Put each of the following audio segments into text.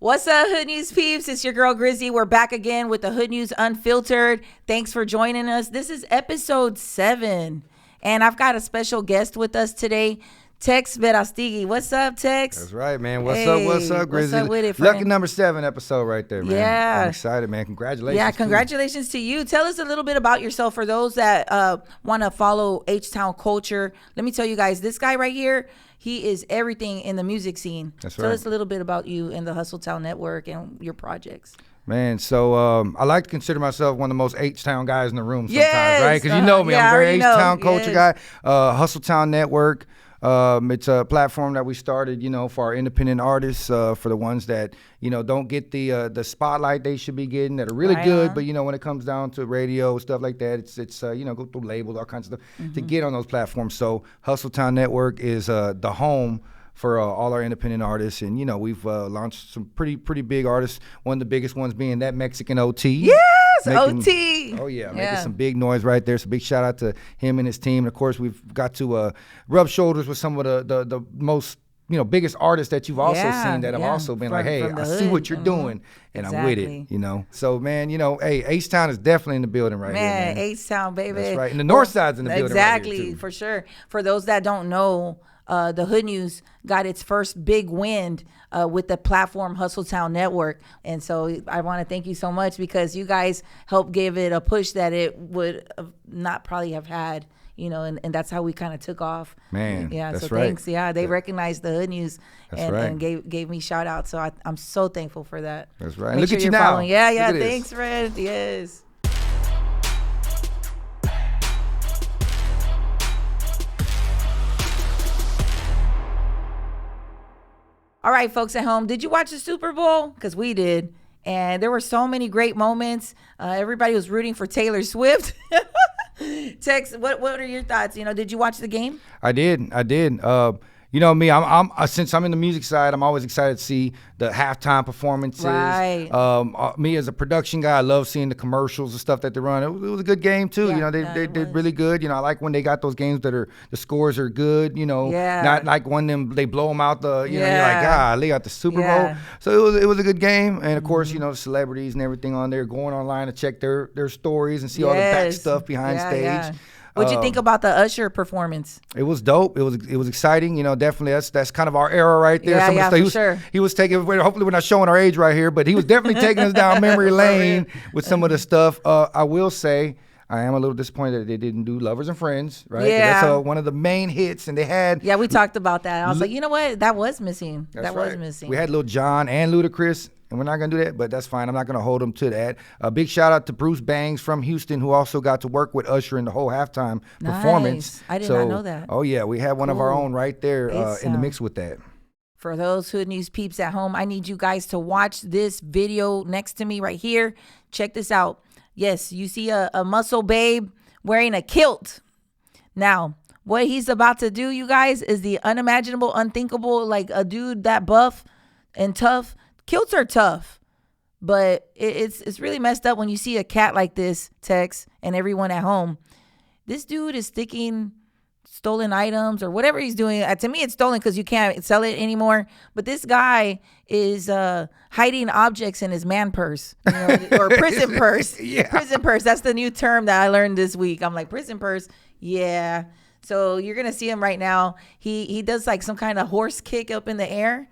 What's up, Hood News Peeps? It's your girl Grizzy. We're back again with the Hood News Unfiltered. Thanks for joining us. This is episode 7, and I've got a special guest with us today, Tex Verastegui. What's up, Tex? That's right, man. What's up, Grizzy? What's up with it, friend? Lucky number 7 episode right there, man. Yeah. I'm excited, man. Congratulations. Yeah, congratulations to you. Tell us a little bit about yourself for those that want to follow H-Town culture. Let me tell you guys, this guy right here, he is everything in the music scene. That's Tell right. us a little bit about you and the Hustletown Network and your projects. Man, so I like to consider myself one of the most H-Town guys in the room sometimes, Yes. right? Because you know me, Yeah, I I'm a very already know. H-Town culture Yes. guy. Hustletown Network. It's a platform that we started, for our independent artists, for the ones that, don't get the spotlight they should be getting, that are really Right good, on. but when it comes down to radio, stuff like that, it's go through labels, all kinds of stuff to get on those platforms. So Hustletown Network is the home for all our independent artists, and we've launched some pretty big artists. One of the biggest ones being that Mexican OT. Yes, OT. Oh yeah, making some big noise right there. So big shout out to him and his team. And of course, we've got to rub shoulders with some of the most biggest artists that you've also seen that have also been like, hey, I see what you're doing, and I'm with it. So man, hey, H-Town is definitely in the building right here, man. H-Town, baby. That's right, and the North Side's in the building right here, too. For sure. For those that don't know, the Hood News got its first big win with the platform Hustletown Network. And so I want to thank you so much because you guys helped give it a push that it would not probably have had, and that's how we kind of took off. Man, yeah, that's so right. thanks. Yeah, they recognized the Hood News and right. gave me shout out. So I'm so thankful for that. That's right. Make Look sure at you you're now. following. Yeah, Look at this. thanks, Fred. Yes. All right, folks at home, did you watch the Super Bowl? Because we did. And there were so many great moments. Everybody was rooting for Taylor Swift. Tex, what are your thoughts? Did you watch the game? I did. Me, I'm since I'm in the music side, I'm always excited to see the halftime performances. Right. Me as a production guy, I love seeing the commercials and stuff that they run. It was a good game too. Yeah, They it did was. really good. I like when they got those games that are the scores are good. Not like when they blow them out the. You're like, golly, at the Super Bowl. So it was a good game, and of course, the celebrities and everything on there going online to check their stories and see all the back stuff behind stage. Yeah. What'd you think about the Usher performance? It was dope. It was exciting. Definitely that's kind of our era right there. For sure. He was taking. Hopefully, we're not showing our age right here, but he was definitely taking us down memory lane with some of the stuff. I will say, I am a little disappointed that they didn't do Lovers and Friends, right? 'Cause Yeah. that's one of the main hits, and they had. Yeah, we talked about that. I was like, you know what? That was missing. That's was right. missing. We had Lil Jon and Ludacris, and we're not going to do that, but that's fine. I'm not going to hold them to that. A big shout out to Bruce Bangs from Houston, who also got to work with Usher in the whole halftime performance. I did not know that. Oh, yeah. We had one of our own right there in the mix with that. For those Hood News peeps at home, I need you guys to watch this video next to me right here. Check this out. Yes, you see a muscle babe wearing a kilt. Now, what he's about to do, you guys, is the unimaginable, unthinkable, like a dude that buff and tough. Kilts are tough, but it's really messed up when you see a cat like this, Tex, and everyone at home. This dude is sticking stolen items or whatever he's doing. To me, it's stolen because you can't sell it anymore. But this guy is hiding objects in his man purse, or prison purse. Yeah. Prison purse. That's the new term that I learned this week. I'm like, prison purse. Yeah. So you're gonna see him right now. He does like some kind of horse kick up in the air.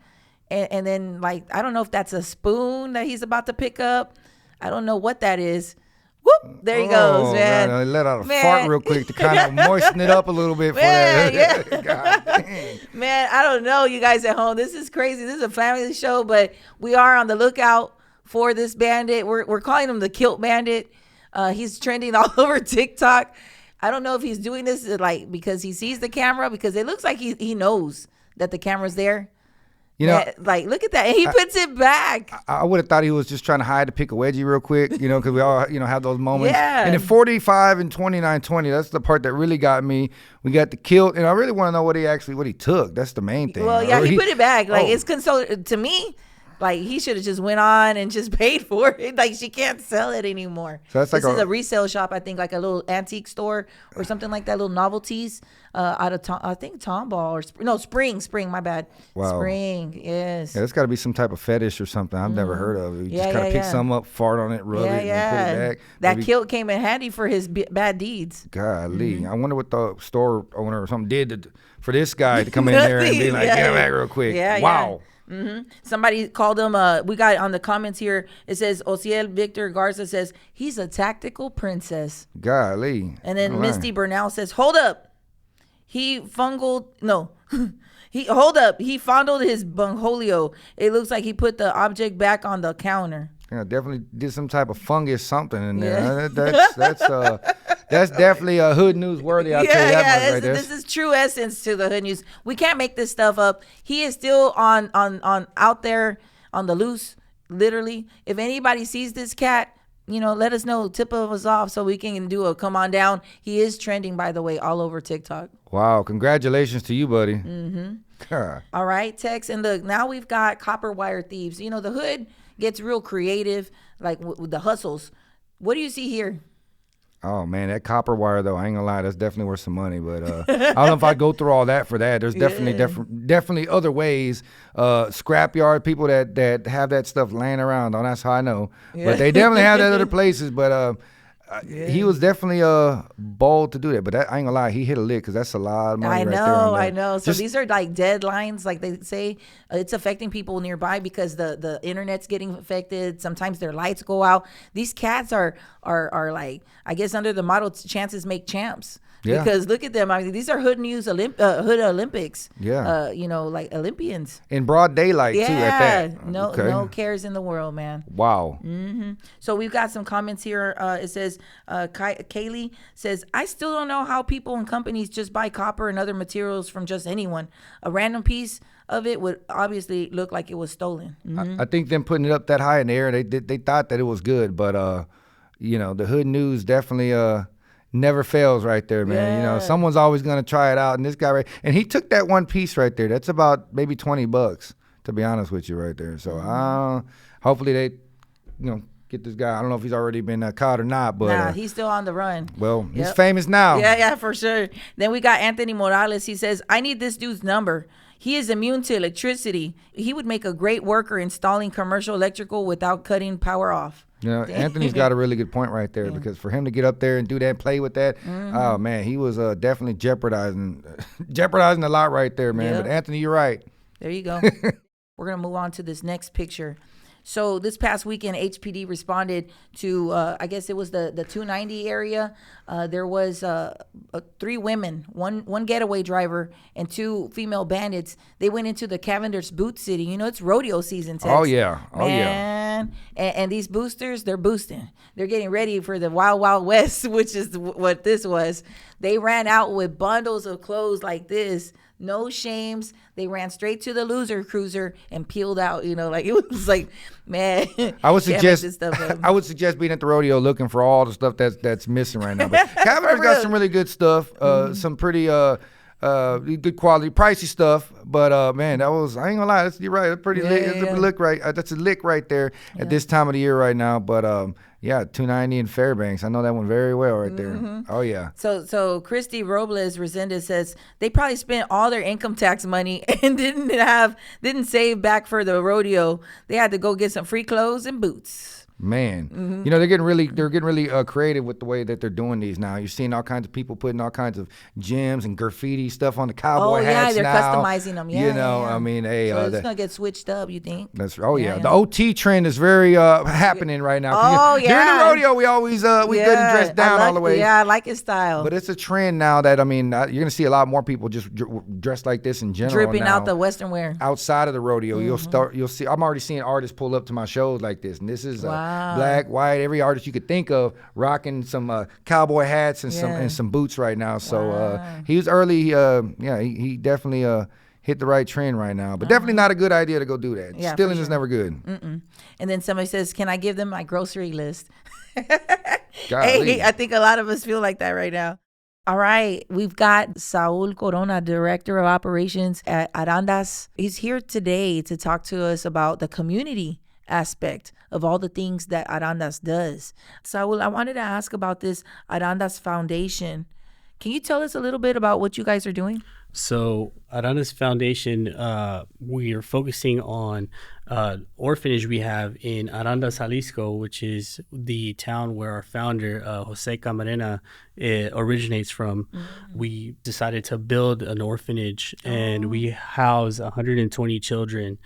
And then, like, I don't know if that's a spoon that he's about to pick up. I don't know what that is. Whoop! There he goes, man. I let out a fart real quick to kind of moisten it up a little bit for that. Yeah. God dang. Man, I don't know, you guys at home. This is crazy. This is a family show, but we are on the lookout for this bandit. We're calling him the Kilt Bandit. He's trending all over TikTok. I don't know if he's doing this like because he sees the camera, because it looks like he knows that the camera's there. Like, look at that. And he puts it back. I would have thought he was just trying to hide to pick a wedgie real quick, because we all, have those moments. Yeah. And in 45 and 29-20, that's the part that really got me. We got the kilt, and I really want to know what he took. That's the main thing. Well, yeah, he put it back. Like, it's consoled to me. Like, he should have just went on and just paid for it. Like, she can't sell it anymore. So that's like this is a resale shop, I think, like a little antique store or something like that, little novelties out of, I think, Tomball or, Spring, my bad. Wow. Spring, yes. Yeah, that's got to be some type of fetish or something I've never heard of. You just got to pick some up, fart on it, rub it, and put it back. That kilt came in handy for his bad deeds. Golly. I wonder what the store owner or something did for this guy to come in there and be like, get him back real quick. Wow. Somebody called him, we got on the comments here, it says, Osiel Victor Garza says, he's a tactical princess. Golly. And then Misty Bernal says, hold up. He fondled his bungholio. It looks like he put the object back on the counter. Yeah, definitely did some type of fungus something in there. Yeah. That's definitely a hood news worthy. I'll tell you that much right there. This is true essence to the hood news. We can't make this stuff up. He is still on out there on the loose, literally. If anybody sees this cat, let us know, tip of us off so we can do a come on down. He is trending, by the way, all over TikTok. Wow, congratulations to you, buddy. All right, Tex, and look, now we've got copper wire thieves. The hood gets real creative, like with the hustles. What do you see here? Oh man, that copper wire though, I ain't gonna lie, that's definitely worth some money. But I don't know if I'd go through all that for that. There's definitely other ways. Scrapyard people that have that stuff laying around. That's how I know. But they definitely have that other places. But he was definitely bold to do that. But I ain't gonna lie, he hit a lick because that's a lot of money. I know. So these are like deadlines, like they say. It's affecting people nearby because the internet's getting affected. Sometimes their lights go out. These cats are like, I guess under the motto, chances make champs. Yeah. Because look at them. I mean, these are hood news, hood Olympics. Yeah. Like Olympians. In broad daylight too. At that. No cares in the world, man. Wow. So we've got some comments here. It says, Kaylee says, I still don't know how people and companies just buy copper and other materials from just anyone. A random piece of it would obviously look like it was stolen. I think them putting it up that high in the air, they thought that it was good, but the hood news definitely never fails right there, man. Yeah. Someone's always gonna try it out, and this guy and he took that one piece right there. That's about maybe $20, to be honest with you, right there. So hopefully they, get this guy. I don't know if he's already been caught or not, but he's still on the run. Well, he's famous now. Yeah, for sure. Then we got Anthony Morales. He says, I need this dude's number. He is immune to electricity. He would make a great worker installing commercial electrical without cutting power off. Anthony's got a really good point right there because for him to get up there and do that, play with that, oh man, he was definitely jeopardizing a lot right there, man. Yep. But Anthony, you're right. There you go. We're gonna move on to this next picture. So this past weekend, HPD responded to, I guess it was the 290 area. There was 3 women, one getaway driver, and 2 female bandits. They went into the Cavendish Boot City. It's rodeo season, Tex. Oh, yeah. Man. And these boosters, they're boosting. They're getting ready for the Wild Wild West, which is what this was. They ran out with bundles of clothes like this. No shames. They ran straight to the loser cruiser and peeled out. Like it was like, man. I would suggest being at the rodeo looking for all the stuff that's missing right now. But Cavendish's got some really good stuff. Some pretty good quality, pricey stuff. But man, that was, I ain't gonna lie, you're right. That's pretty lick right. That's a lick right there at this time of the year right now. But 290 in Fairbanks. I know that one very well right there. Oh yeah. So Christy Robles Resendez says they probably spent all their income tax money and didn't save back for the rodeo. They had to go get some free clothes and boots. Man, they're getting really creative with the way that they're doing these now. You're seeing all kinds of people putting all kinds of gems and graffiti stuff on the cowboy hats they're now. Customizing them. I mean, hey, so it's gonna get switched up. You think? That's the OT trend is very happening right now. During the rodeo, we always we good and dressed down all the way. Yeah, I like his style. But it's a trend now that you're gonna see a lot more people just dressed like this in general. Dripping now. out the Western wear Outside of the rodeo, you'll see. I'm already seeing artists pull up to my shows like this, and this is black, white, every artist you could think of rocking some cowboy hats and some boots right now. So he was early. He definitely hit the right trend right now. But definitely not a good idea to go do that. Yeah, stealing is never good. And then somebody says, "Can I give them my grocery list?" Hey, I think a lot of us feel like that right now. All right, we've got Saul Corona, Director of Operations at Arandas. He's here today to talk to us about the community aspect of all the things that Arandas does. Saul, I wanted to ask about this Arandas Foundation. Can you tell us a little bit about what you guys are doing? So Arandas Foundation, we are focusing on orphanage we have in Arandas, Jalisco, which is the town where our founder, Jose Camarena, originates from. We decided to build an orphanage, and we house 120 children.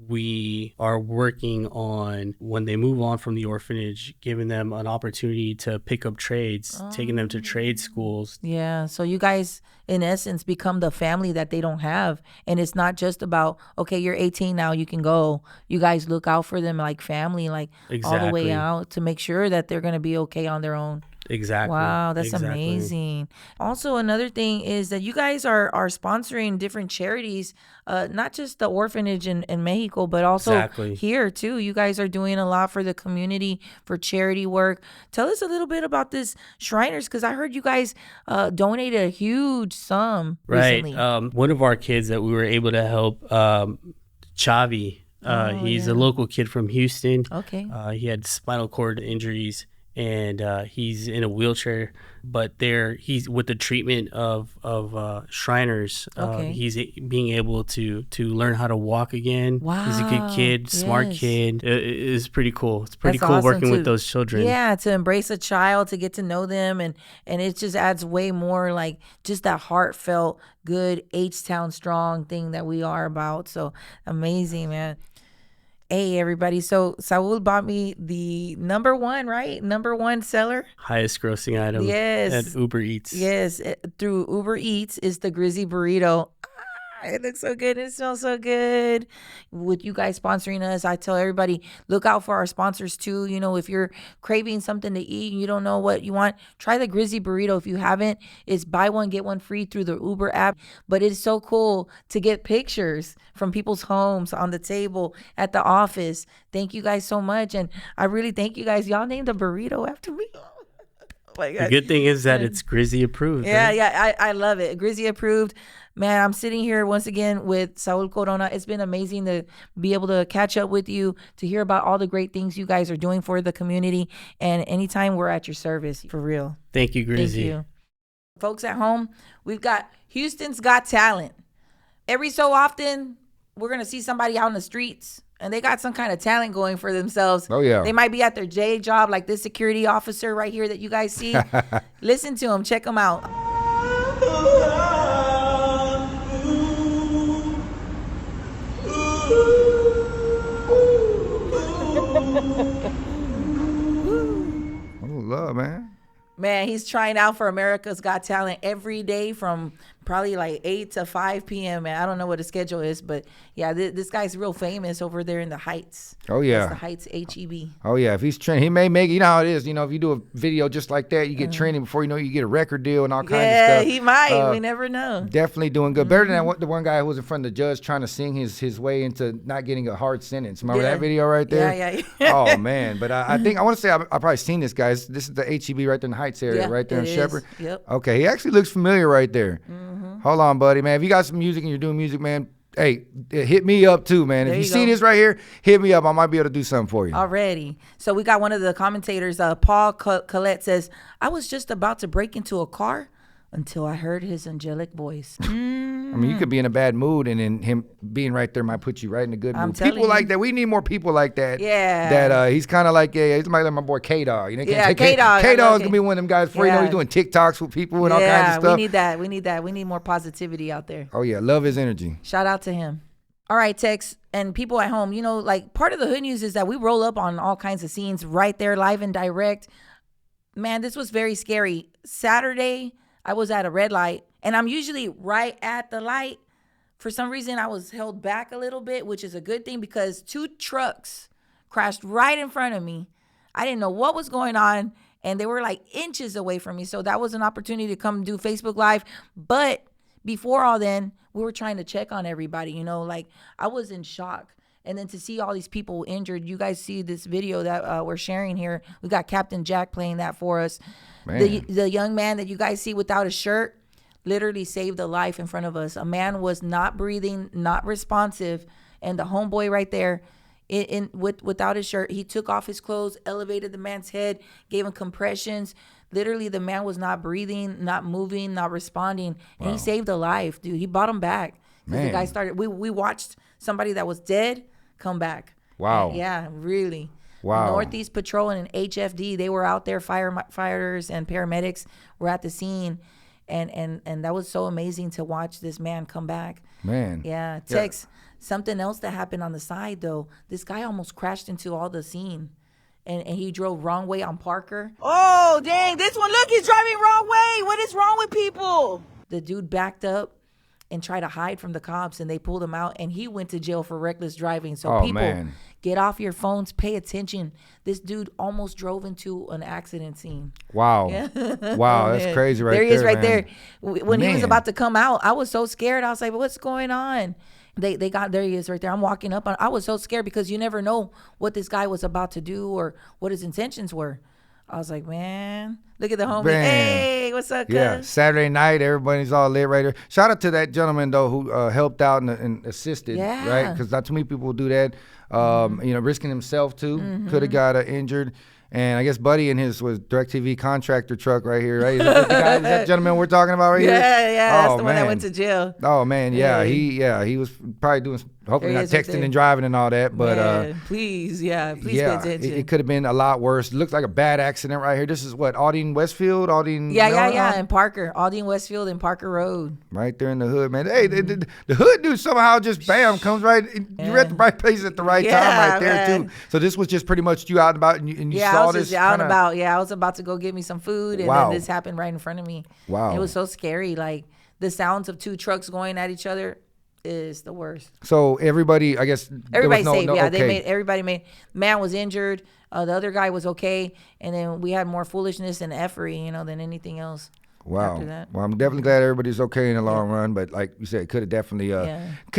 We are working on, when they move on from the orphanage, giving them an opportunity to pick up trades, taking them to trade schools. Yeah, so you guys, in essence, become the family that they don't have. And it's not just about, okay, you're 18 now, you can go. You guys look out for them like family, like all the way out to make sure that they're going to be okay on their own. Exactly. Wow, that's amazing. Also, another thing is that you guys are sponsoring different charities, not just the orphanage in Mexico, but also here too. You guys are doing a lot for the community, for charity work. Tell us a little bit about this Shriners, because I heard you guys donated a huge sum recently. One of our kids that we were able to help, Chavi, he's a local kid from Houston. Okay. He had spinal cord injuries, and he's in a wheelchair, but he's with the treatment of Shriners. He's being able to learn how to walk again. Wow. He's a good kid, smart kid. It's pretty cool. It's pretty cool working with those children. Yeah, to embrace a child, to get to know them, and it just adds way more, like, just that heartfelt, good H-Town strong thing that we are about. So amazing, man. Hey, everybody. So Saul bought me the number one seller. Highest grossing item at Uber Eats. Yes, through Uber Eats is the Grizzy burrito. It looks so good. It smells so good. With you guys sponsoring us, I tell everybody, look out for our sponsors too. You know, if you're craving something to eat and you don't know what you want, try the Grizzy burrito. If you haven't, it's buy one, get one free through the Uber app. But it's so cool to get pictures from people's homes, on the table, at the office. Thank you guys so much. And I really thank you guys. Y'all named the burrito after me. The good thing is that it's Grizzy approved. Yeah, right? yeah, I love it. Grizzy approved. Man, I'm sitting here once again with Saul Corona. It's been amazing to be able to catch up with you, to hear about all the great things you guys are doing for the community. And anytime, we're at your service, for real. Thank you, Grizzy. Thank you. Folks at home, we've got Houston's Got Talent. Every so often, we're going to see somebody out in the streets, and they got some kind of talent going for themselves. Oh, yeah. They might be at their day job, like this security officer right here that you guys see. Listen to them. Check them out. Oh, love, man. Man, he's trying out for America's Got Talent every day from probably like 8 to 5 p.m. Man, I don't know what his schedule is, but yeah, this guy's real famous over there in the Heights. Oh, yeah. That's the Heights, HEB. Oh, yeah. If he's trending, he may make, you know how it is. You know, if you do a video just like that, you get trending before you know you get a record deal and all kinds of stuff. Yeah, he might. We never know. Definitely doing good. Better than the one guy who was in front of the judge trying to sing his way into not getting a hard sentence. Remember that video right there? Yeah. Oh, man. But I think, I want to say I've probably seen this, guys. This is the HEB right there in the Heights area, right there in Shepherd. Yep. Okay, he actually looks familiar right there. Hold on, buddy, man. If you got some music and you're doing music, man, hey, hit me up too, man. If you see this right here, hit me up. I might be able to do something for you. Already. So we got one of the commentators, Paul Collette, says, I was just about to break into a car until I heard his angelic voice. I mean, you could be in a bad mood, and then him being right there might put you right in a good mood. People like that. We need more people like that. Yeah. That he's kind of like, he's like my boy K-Dog. You know, K-Dog. K-Dog's going to be one of them guys for you know, he's doing TikToks with people and all kinds of stuff. We need that. We need more positivity out there. Oh, yeah. Love his energy. Shout out to him. All right, Tex, and people at home, you know, like part of the Hood News is that we roll up on all kinds of scenes right there, live and direct. Man, this was very scary. Saturday, I was at a red light, and I'm usually right at the light. For some reason, I was held back a little bit, which is a good thing because 2 trucks crashed right in front of me. I didn't know what was going on, and they were like inches away from me. So that was an opportunity to come do Facebook Live. But before all then, we were trying to check on everybody, you know, like I was in shock. And then to see all these people injured, you guys see this video that we're sharing here. We got Captain Jack playing that for us. The young man that you guys see without a shirt literally saved a life in front of us. A man was not breathing, not responsive, and the homeboy right there, without his shirt, he took off his clothes, elevated the man's head, gave him compressions. Literally, the man was not breathing, not moving, not responding, and he saved a life, dude. He brought him back. The guy started. We watched somebody that was dead come back. Wow. Yeah, really. Wow. Northeast Patrol and HFD, they were out there. Firefighters and paramedics were at the scene. And that was so amazing to watch this man come back. Man. Yeah. Tex, something else that happened on the side, though. This guy almost crashed into all the scene. And he drove wrong way on Parker. Oh, dang. This one, look, he's driving wrong way. What is wrong with people? The dude backed up and tried to hide from the cops, and they pulled him out, and he went to jail for reckless driving. So people, get off your phones, pay attention. This dude almost drove into an accident scene. Wow. Yeah. Wow, that's crazy right there. There he is right man. there. When he was about to come out, I was so scared. I was like, what's going on? They got, there he is right there. I'm walking up. I was so scared because you never know what this guy was about to do or what his intentions were. I was like, man, look at the homie. Man. Hey, what's up, cuz? Yeah, Saturday night, everybody's all lit right there. Shout out to that gentleman, though, who helped out and assisted, right? Because not too many people do that, you know, risking himself, too. Could have got injured. And I guess Buddy in his was DirecTV contractor truck right here, right? Is that gentleman we're talking about right here? Yeah, that's the one that went to jail. Oh man, he was probably doing, hopefully not texting and driving and all that, but please pay attention. It could have been a lot worse. It looks like a bad accident right here. This is what, Aldine Westfield, Aldine. And Parker, Aldine Westfield and Parker Road. Right there in the hood, man. Hey, the hood dude somehow just bam comes right. You're at the right place at the right time right there too. So this was just pretty much you out and about and you saw. I was just out and about. Yeah, I was about to go get me some food, and then this happened right in front of me. Wow. It was so scary. Like, the sounds of two trucks going at each other is the worst. So everybody, I guess. Everybody saved. Everybody man was injured. The other guy was okay. And then we had more foolishness and effery, you know, than anything else. Wow. After that. Well, I'm definitely glad everybody's okay in the long run, but like you said, it could have definitely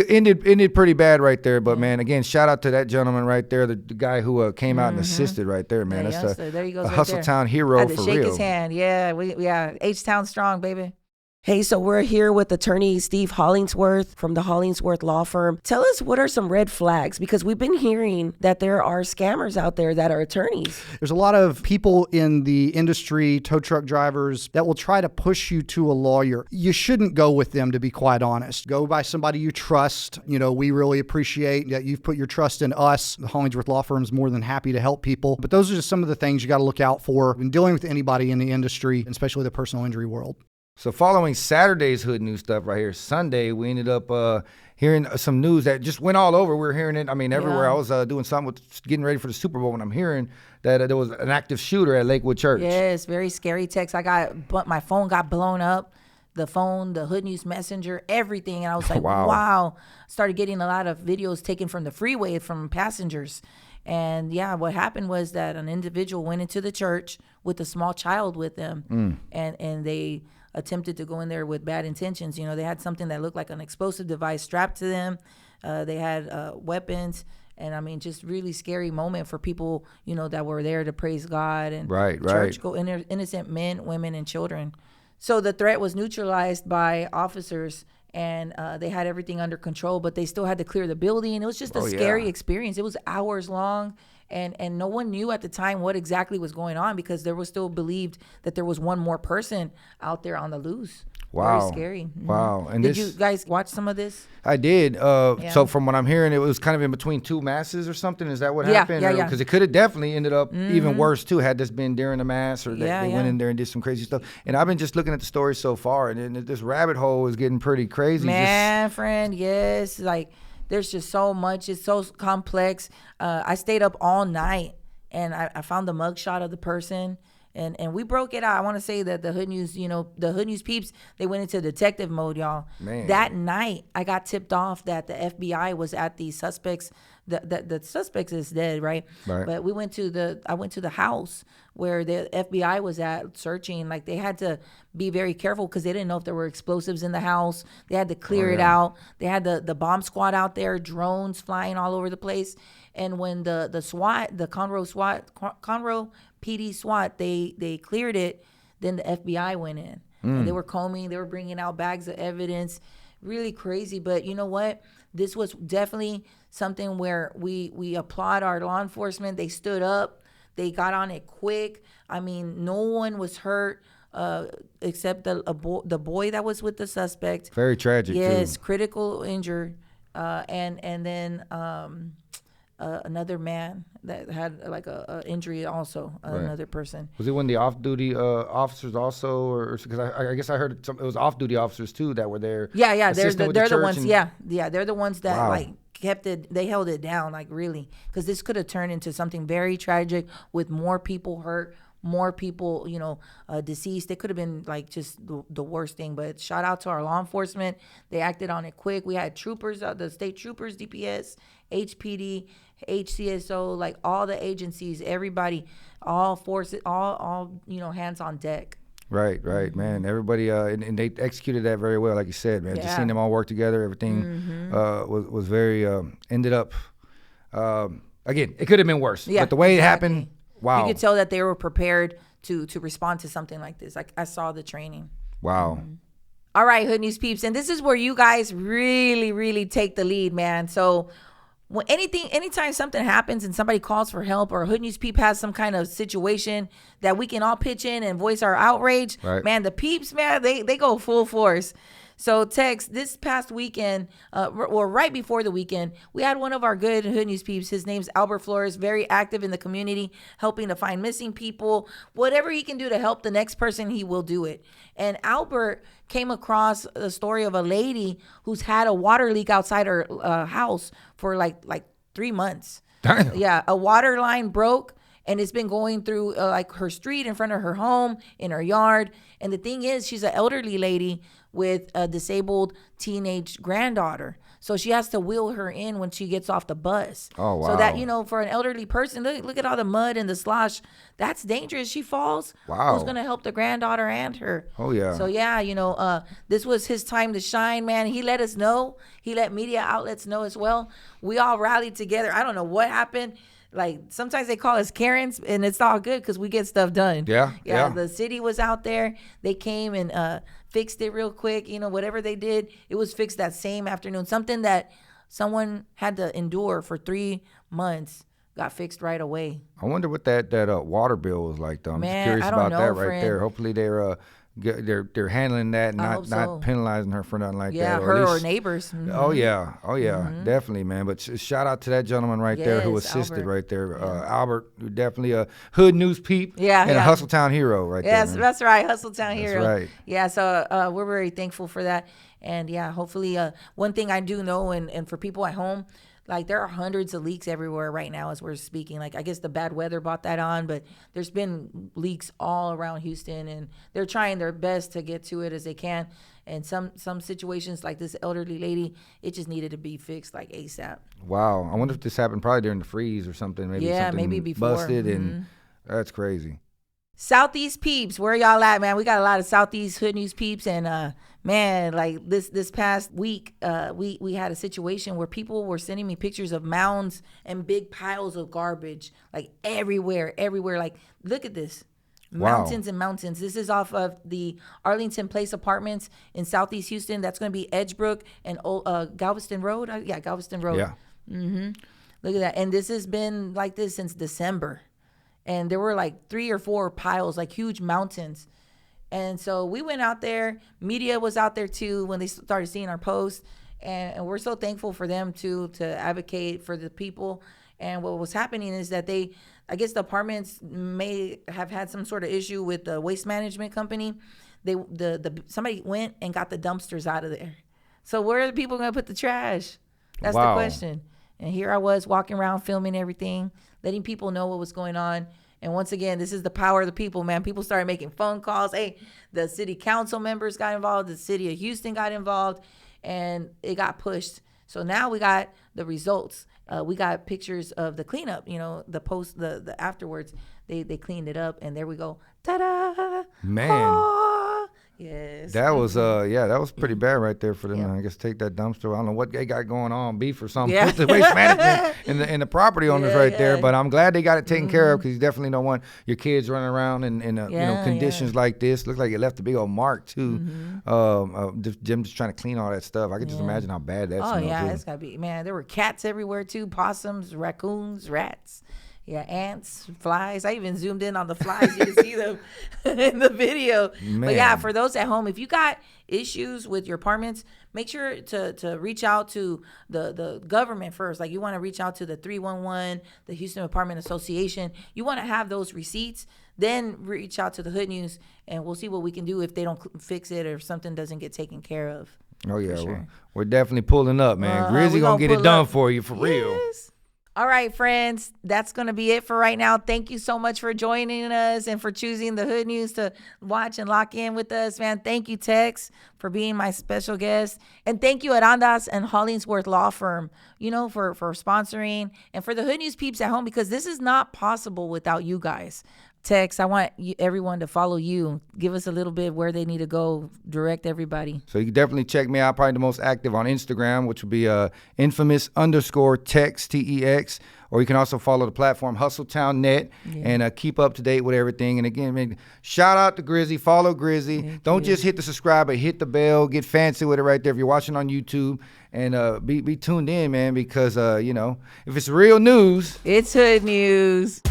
ended pretty bad right there. But man, again, shout out to that gentleman right there, the guy who came out and assisted right there, man. That's there he goes, a right Hustle there. Town hero I had to for shake real. His hand. Yeah, H-Town strong, baby. Hey, so we're here with attorney Steve Hollingsworth from the Hollingsworth Law Firm. Tell us, what are some red flags? Because we've been hearing that there are scammers out there that are attorneys. There's a lot of people in the industry, tow truck drivers, that will try to push you to a lawyer. You shouldn't go with them, to be quite honest. Go by somebody you trust. You know, we really appreciate that you've put your trust in us. The Hollingsworth Law Firm is more than happy to help people. But those are just some of the things you got to look out for when dealing with anybody in the industry, especially the personal injury world. So following Saturday's hood news stuff right here, Sunday, we ended up hearing some news that just went all over. We were hearing it, I mean, everywhere. I was doing something with getting ready for the Super Bowl, and I'm hearing that there was an active shooter at Lakewood Church. Yes, very scary text. My phone got blown up. The phone, the Hood News Messenger, everything. And I was like, wow. Started getting a lot of videos taken from the freeway from passengers. And what happened was that an individual went into the church with a small child with them, and they attempted to go in there with bad intentions. You know, they had something that looked like an explosive device strapped to them. They had weapons, and I mean, just really scary moment for people, you know, that were there to praise God and church go innocent men, women, and children. So the threat was neutralized by officers, and they had everything under control, but they still had to clear the building. It was just a scary experience. It was hours long. And no one knew at the time what exactly was going on, because there was still believed that there was one more person out there on the loose. Wow. Very scary. Wow. And did you guys watch some of this? I did. So from what I'm hearing, it was kind of in between two masses or something. Is that what happened? Yeah. Because it could have definitely ended up even worse, too, had this been during the mass, or they went in there and did some crazy stuff. And I've been just looking at the story so far, and this rabbit hole is getting pretty crazy. Friend, yes. Like, there's just so much. It's so complex. I stayed up all night, and I found the mugshot of the person, and we broke it out. I want to say that the Hood News, you know, the Hood News peeps, they went into detective mode, y'all. Man. That night, I got tipped off that the FBI was at the suspect's the suspect is dead, right? Right. But I went to the house where the FBI was at searching. Like, they had to be very careful because they didn't know if there were explosives in the house. They had to clear it out. They had the bomb squad out there, drones flying all over the place. And when the SWAT, the Conroe PD SWAT, they cleared it, then the FBI went in. And they were combing, they were bringing out bags of evidence. Really crazy. But you know what? This was definitely something where we applaud our law enforcement. They stood up. They got on it quick. I mean, no one was hurt except the boy that was with the suspect. Very tragic, yes, too. critical injured. And then another man that had like a injury also, another person. Was it one of the off-duty officers also, or because I guess I heard it was off-duty officers too that were there? Yeah, they're the ones. Yeah, they're the ones that like kept it. They held it down, like, really, because this could have turned into something very tragic with more people hurt, more people, deceased. It could have been like just the worst thing. But shout out to our law enforcement. They acted on it quick. We had troopers, the state troopers, DPS, HPD, HCSO, like all the agencies, everybody, all forces, all hands on deck. Right, man. Everybody, and they executed that very well, like you said, man. Just seeing them all work together, everything was very, ended up, again, it could have been worse. Yeah, but the way it happened, wow. You could tell that they were prepared to respond to something like this. Like, I saw the training. Wow. All right, Hood News peeps. And this is where you guys really, really take the lead, man. So anytime something happens and somebody calls for help, or a Hood News peep has some kind of situation that we can all pitch in and voice our outrage, man, the peeps, man, they go full force. So Tex, this past weekend, or right before the weekend, we had one of our good Hood News peeps. His name's Albert Flores, very active in the community, helping to find missing people. Whatever he can do to help the next person, he will do it. And Albert came across the story of a lady who's had a water leak outside her house for like 3 months. Damn. Yeah, a water line broke. And it's been going through like her street, in front of her home, in her yard. And the thing is, she's an elderly lady with a disabled teenage granddaughter. So she has to wheel her in when she gets off the bus. Oh, wow. So that, for an elderly person, look at all the mud and the slosh. That's dangerous. She falls. Wow. Who's going to help the granddaughter and her? Oh, yeah. So, yeah, this was his time to shine, man. He let us know. He let media outlets know as well. We all rallied together. I don't know what happened. Like, sometimes they call us Karens, and it's all good because we get stuff done. Yeah. The city was out there. They came and fixed it real quick. Whatever they did, it was fixed that same afternoon. Something that someone had to endure for 3 months got fixed right away. I wonder what that water bill was like, though. I'm just curious I don't about know, that right friend. there. Hopefully they're handling that, not penalizing her for nothing like that. Yeah, her or neighbors. Mm-hmm. Oh yeah, definitely, man. But shout out to that gentleman right there who assisted Albert. Right there. Albert, definitely a Hood News peep. Yeah, and a Hustletown hero right there. Yes, that's right, Hustletown hero. That's right. Yeah, so we're very thankful for that. And yeah, hopefully, one thing I do know, and for people at home, like, there are hundreds of leaks everywhere right now as we're speaking. Like, I guess the bad weather brought that on, but there's been leaks all around Houston, and they're trying their best to get to it as they can. And some situations, like this elderly lady, it just needed to be fixed like ASAP. Wow. I wonder if this happened probably during the freeze or something. Maybe maybe before. Busted, and that's crazy. Southeast peeps, where y'all at, man? We got a lot of Southeast Hood News peeps, and man, like this past week, we had a situation where people were sending me pictures of mounds and big piles of garbage, like everywhere. Like, look at this. Mountains and mountains. This is off of the Arlington Place Apartments in Southeast Houston. That's going to be Edgebrook and Galveston Road. Galveston Road. Yeah. Mm-hmm. Look at that. And this has been like this since December. And there were like 3 or 4 piles, like huge mountains. And so we went out there. Media was out there too when they started seeing our posts. And we're so thankful for them too, to advocate for the people. And what was happening is that I guess the apartments may have had some sort of issue with the waste management company. Somebody went and got the dumpsters out of there. So where are the people going to put the trash? That's the question. And here I was walking around filming everything, letting people know what was going on. And once again, this is the power of the people, man. People started making phone calls. Hey, the city council members got involved. The city of Houston got involved. And it got pushed. So now we got the results. We got pictures of the cleanup, the post, the afterwards. They cleaned it up, and there we go. Ta-da! Man. Ah! Yes. That was that was pretty bad right there for them. I guess take that dumpster. I don't know what they got going on, beef or something. With the waste management and the property owners there. But I'm glad they got it taken care of, because you definitely don't want your kids running around in conditions like this. Looks like it left a big old mark too. Them just trying to clean all that stuff. I can just imagine how bad that smells. Oh yeah, it's gotta be, man. There were cats everywhere too, possums, raccoons, rats. Yeah, ants, flies. I even zoomed in on the flies. You can see them in the video. Man. But yeah, for those at home, if you got issues with your apartments, make sure to reach out to the government first. Like, you want to reach out to the 311, the Houston Apartment Association. You want to have those receipts. Then reach out to the Hood News, and we'll see what we can do if they don't fix it or if something doesn't get taken care of. Oh, yeah. Sure. We're definitely pulling up, man. Grizzy going to get it done for you, for real. All right, friends, that's going to be it for right now. Thank you so much for joining us and for choosing the Hood News to watch and lock in with us, man. Thank you, Tex, for being my special guest. And thank you, Arandas and Hollingsworth Law Firm, for sponsoring, and for the Hood News peeps at home, because this is not possible without you guys. Tex, I want everyone to follow you. Give us a little bit where they need to go. Direct everybody. So you can definitely check me out. Probably the most active on Instagram, which would be infamous_Tex, TEX. Or you can also follow the platform HustleTownNet and keep up to date with everything. And again, man, shout out to Grizzy. Follow Grizzy. Don't just hit the subscribe, but hit the bell. Get fancy with it right there if you're watching on YouTube. And be tuned in, man, because, if it's real news, it's Hood News.